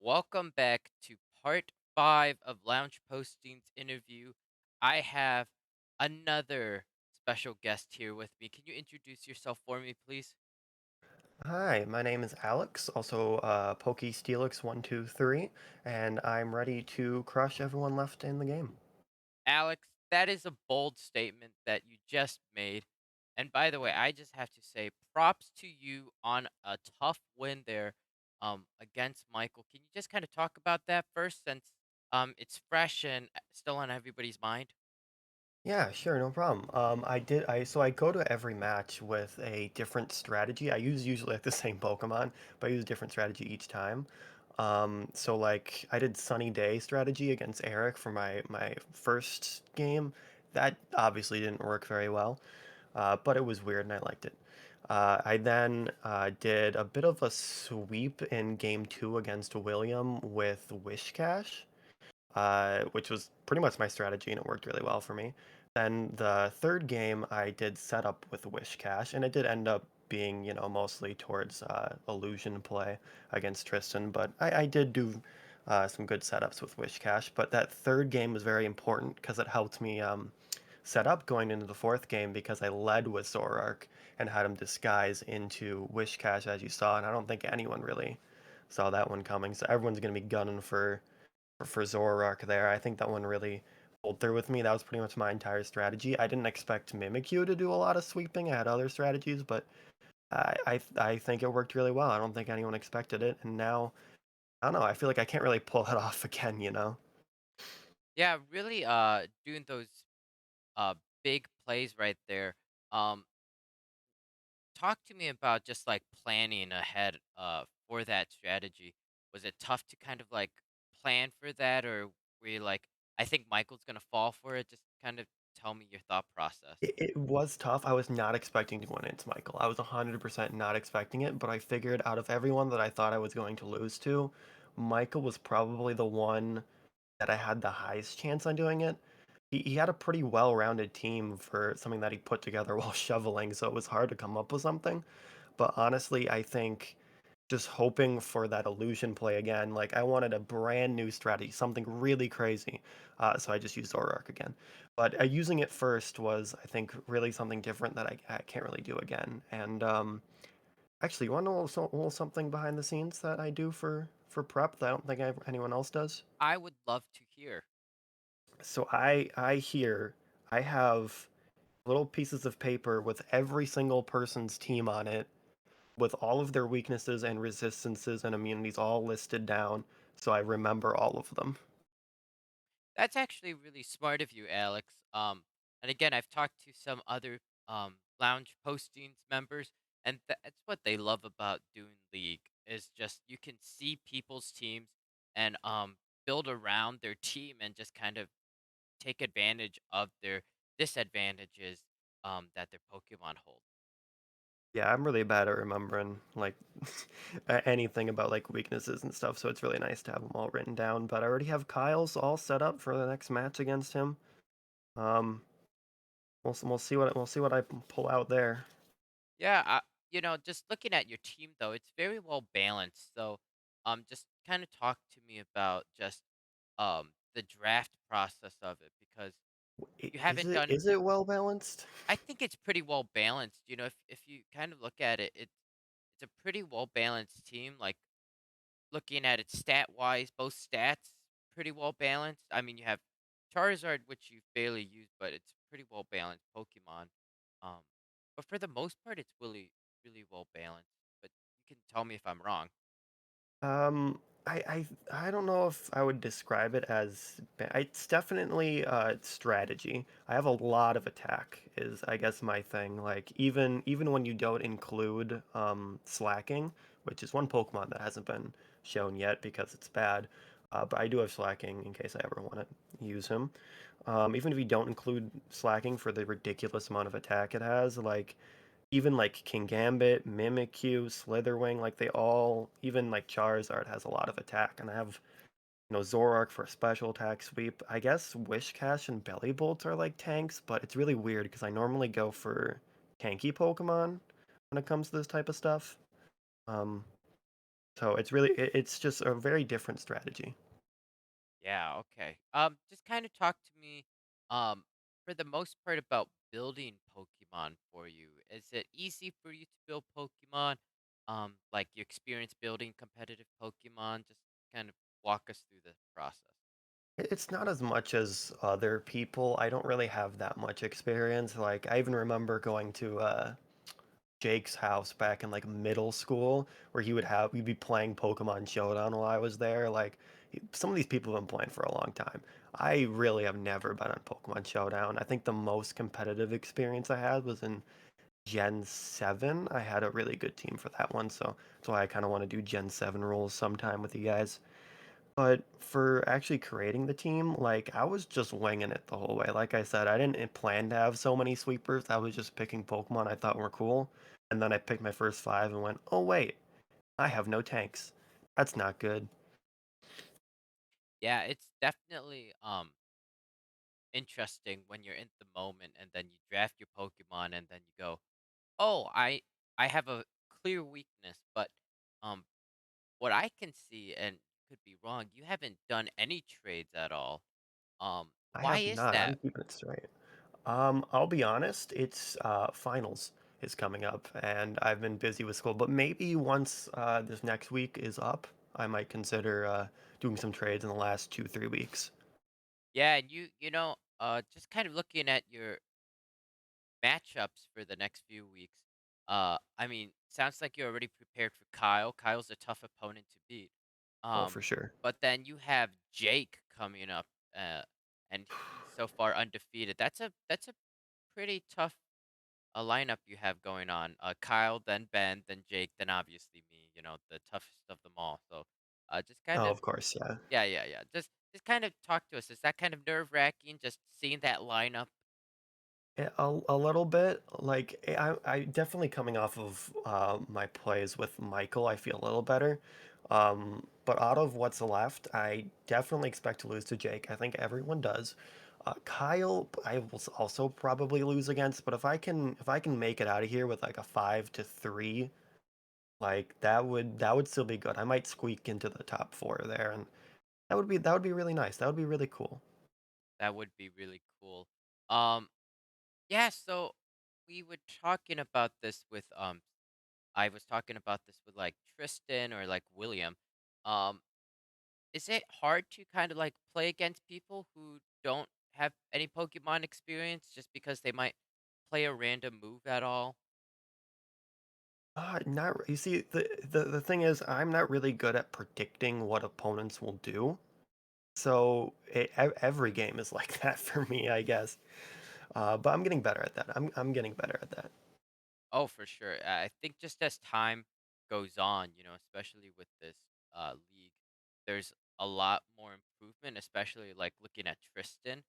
Welcome back to part 5 of Lounge Posting's interview. I have another special guest here with me. Can you introduce yourself for me, please? Hi, my name is Alex, also PokeSteelix123, and I'm ready to crush everyone left in the game. Alex, that is a bold statement that you just made. And by the way, I just have to say props to you on a tough win there against Michael. Can you just kind of talk about that first since it's fresh and still on everybody's mind? Yeah, sure, no problem. I go to every match with a different strategy. I use usually like the same Pokemon, but I use a different strategy each time. So like I did Sunny Day strategy against Eric for my first game. That obviously didn't work very well. But it was weird and I liked it. I then did a bit of a sweep in game two against William with Wish Cash, which was pretty much my strategy and it worked really well for me. Then the third game I did setup with Wish Cash and it did end up being, mostly towards illusion play against Tristan, but I did do some good setups with Wish Cash. But that third game was very important because it helped me set up going into the fourth game because I led with Zoroark and had him disguise into Wish Cash as you saw, and I don't think anyone really saw that one coming. So everyone's gonna be gunning for Zoroark there. I think that one really pulled through with me. That was pretty much my entire strategy. I didn't expect Mimikyu to do a lot of sweeping. I had other strategies, but I think it worked really well. I don't think anyone expected it, and now I don't know. I feel like I can't really pull it off again, you know? Yeah, really doing those uh big plays right there. Um Talk to me about just like planning ahead for that strategy. Was it tough to kind of like plan for that, or were you like, I think Michael's gonna fall for it? Just kind of tell me your thought process. It was tough. I was not expecting to win against Michael. I was 100% not expecting it, but I figured out of everyone that I thought I was going to lose to, Michael was probably the one that I had the highest chance on doing it. He had a pretty well-rounded team for something that he put together while shoveling, so it was hard to come up with something. But honestly, I think just hoping for that illusion play again. Like I wanted a brand new strategy, something really crazy. So I just used Zoroark again. But using it first was, I think, really something different that I can't really do again. And actually, you want to know a little something behind the scenes that I do for prep that I don't think anyone else does? I would love to hear. So I hear I have little pieces of paper with every single person's team on it with all of their weaknesses and resistances and immunities all listed down, so I remember all of them. That's actually really smart of you, Alex. And again, I've talked to some other lounge postings members, and that's what they love about doing League is just you can see people's teams and build around their team and just kind of take advantage of their disadvantages that their Pokemon hold. Yeah, I'm really bad at remembering like anything about like weaknesses and stuff, so it's really nice to have them all written down. But I already have Kyle's all set up for the next match against him. Um, we'll see we'll see what I pull out there. Yeah, just looking at your team though, it's very well balanced. So, just kind of talk to me about just the draft process of it because you haven't done. Is it well balanced? I think it's pretty well balanced. If you kind of look at it, it's a pretty well balanced team. Like looking at it stat wise, both stats pretty well balanced. I mean, you have Charizard, which you barely use, but it's pretty well balanced Pokemon. Um, but for the most part, it's really well balanced. But you can tell me if I'm wrong. I don't know if I would describe it as it's definitely strategy. I have a lot of attack is I guess my thing. Like even when you don't include slacking, which is one Pokemon that hasn't been shown yet because it's bad. But I do have slacking in case I ever want to use him. Even if you don't include slacking for the ridiculous amount of attack it has, like even like King Gambit, Mimikyu, Slitherwing, like they all, even like Charizard has a lot of attack, and I have Zoroark for a special attack sweep. I guess Wishcash and Belly Bolt are like tanks, but it's really weird because I normally go for tanky Pokemon when it comes to this type of stuff. Um, So it's just a very different strategy. Yeah, okay. Just kind of talk to me, for the most part about building Pokemon for you. Is it easy for you to build Pokemon? Like you experience building competitive Pokemon? Just kind of walk us through the process. It's not as much as other people. I don't really have that much experience. Like I even remember going to Jake's house back in like middle school where we'd be playing Pokemon Showdown while I was there. Like some of these people have been playing for a long time. I really have never been on Pokemon Showdown. I think the most competitive experience I had was in Gen 7. I had a really good team for that one, so that's why I kind of want to do Gen 7 rules sometime with you guys. But for actually creating the team, like I was just winging it the whole way. Like I said, I didn't plan to have so many sweepers. I was just picking Pokemon I thought were cool. And then I picked my first five and went, oh wait, I have no tanks. That's not good. Yeah, it's definitely interesting when you're in the moment and then you draft your Pokemon and then you go, "Oh, I have a clear weakness," but um what I can see, and could be wrong, you haven't done any trades at all. I Why have is not. I'm that? keeping it straight. I'll be honest, it's finals is coming up and I've been busy with school, but maybe once this next week is up, I might consider doing some trades in the last 2, 3 weeks. Yeah, and just kind of looking at your matchups for the next few weeks. I mean, sounds like you're already prepared for Kyle. Kyle's a tough opponent to beat. Oh, for sure. But then you have Jake coming up, and he's so far undefeated. That's a pretty tough lineup you have going on. Kyle, then Ben, then Jake, then obviously me. The toughest of them all. So, just kind Oh, of of course, yeah. yeah, yeah, yeah. Just kind of talk to us. Is that kind of nerve wracking? Just seeing that lineup. Yeah, a little bit. Like I definitely coming off of my plays with Michael, I feel a little better. But out of what's left, I definitely expect to lose to Jake. I think everyone does. Kyle, I will also probably lose against, but if I can make it out of here with like a 5-3, like that would still be good. I might squeak into the top four there, and that would be really nice. That would be really cool. That would be really cool. Um, yeah. So we were talking about this with I was talking about this with like Tristan or like William. Um, is it hard to kind of like play against people who don't have any Pokemon experience just because they might play a random move at all? Not you see the thing is I'm not really good at predicting what opponents will do. So every game is like that for me, I guess. But I'm getting better at that. I'm getting better at that Oh, for sure. I think just as time goes on, especially with this league, there's a lot more improvement, especially like looking at Tristan.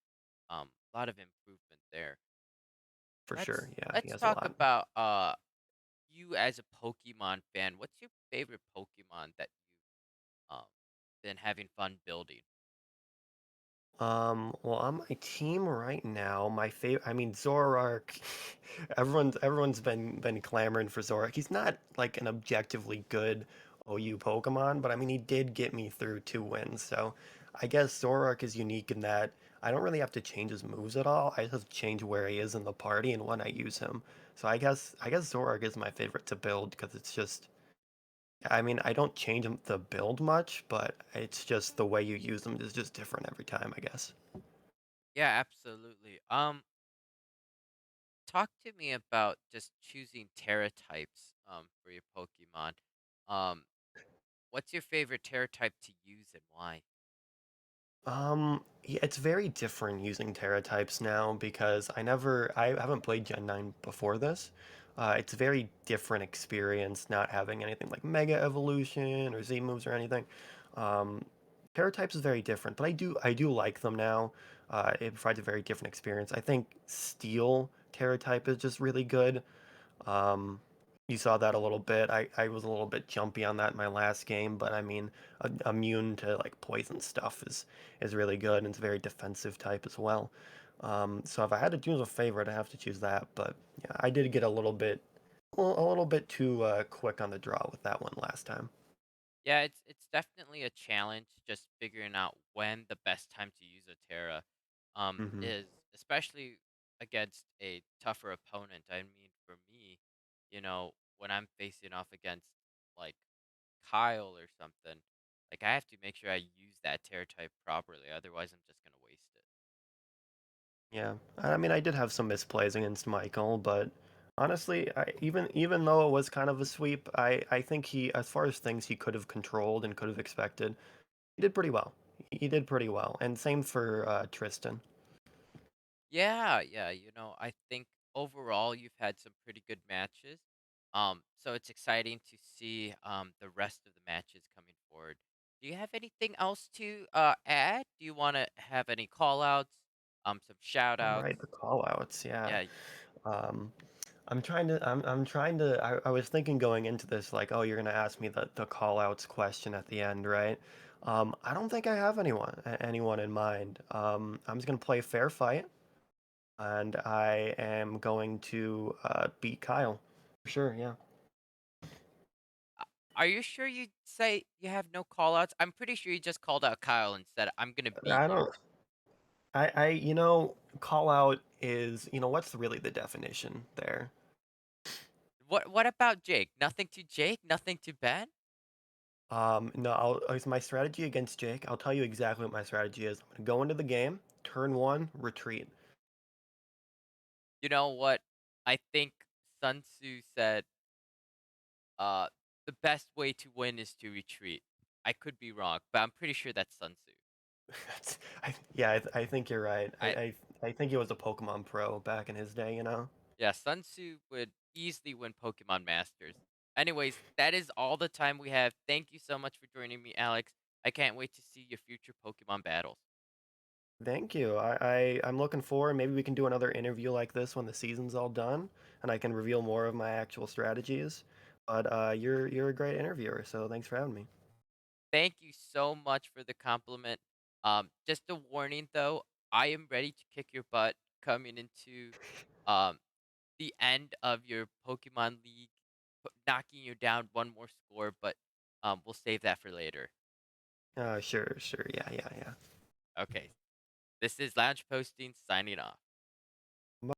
A lot of improvement there. for sure. Let's Yeah, he let's has a talk lot. about you as a Pokemon fan. What's your favorite Pokemon that you've been having fun building? Well, on my team right now, my favorite, I mean, Zoroark, everyone's been clamoring for Zoroark. He's not like an objectively good OU Pokemon, but I mean, he did get me through 2 wins. So I guess Zoroark is unique in that I don't really have to change his moves at all. I just have to change where he is in the party and when I use him. So I guess Zoroark is my favorite to build because it's just I mean, I don't change the build much, but it's just the way you use them is just different every time, I guess. Yeah, absolutely. Talk to me about just choosing Terra types for your Pokemon. Um, what's your favorite Terra type to use and why? Yeah, it's very different using Terra types now because I haven't played Gen 9 before this. It's a very different experience not having anything like Mega Evolution or Z moves or anything. Um, Terra types is very different, but I do like them now. It provides a very different experience. I think Steel Terra type is just really good. Um, you saw that a little bit. I was a little bit jumpy on that in my last game, but I mean, immune to like poison stuff is really good, and it's a very defensive type as well. So if I had to choose a favorite, I have to choose that. But yeah, I did get a little bit too quick on the draw with that one last time. Yeah, it's definitely a challenge just figuring out when the best time to use a Terra Mhm. is, especially against a tougher opponent. I mean, for me, when I'm facing off against like Kyle or something, like I have to make sure I use that Terra type properly. Otherwise, I'm just gonna waste it. Yeah. I mean, I did have some misplays against Michael, but honestly, even though it was kind of a sweep, I think he, as far as things he could have controlled and could have expected, he did pretty well. He did pretty well, and same for Tristan. Yeah, yeah, I think overall you've had some pretty good matches. So it's exciting to see the rest of the matches coming forward. Do you have anything else to add? Do you want to have any call outs, some shout All outs? right, the call outs, yeah. Yeah, Um, I'm trying to, I was thinking going into this, like, oh, you're gonna ask me the call outs question at the end, right? I don't think I have anyone in mind. I'm just gonna play fair fight, and I am going to beat Kyle. Sure, yeah. are you sure you say you have no call outs? I'm pretty sure you just called out Kyle and said, I'm going to beat I you. don't, call out is, what's really the definition there? What about Jake? Nothing to Jake? Nothing to Ben? No, it's my strategy against Jake. I'll tell you exactly what my strategy is. I'm gonna go into the game, turn one, retreat. You know what? I think Sun Tzu said, Uh, the best way to win is to retreat. I could be wrong, but I'm pretty sure that's Sun Tzu. Yeah, I think you're right. I I think he was a Pokemon Pro back in his day, you know? Yeah, Sun Tzu would easily win Pokemon Masters. Anyways, that is all the time we have. Thank you so much for joining me, Alex. I can't wait to see your future Pokemon battles. Thank you. I'm looking forward. Maybe we can do another interview like this when the season's all done, and I can reveal more of my actual strategies. But you're a great interviewer, so thanks for having me. Thank you so much for the compliment. Just a warning though, I am ready to kick your butt coming into um the end of your Pokemon League, knocking you down one more score, but we'll save that for later. Sure, sure. Yeah, yeah, yeah. Okay, this is Lounge Posting signing off.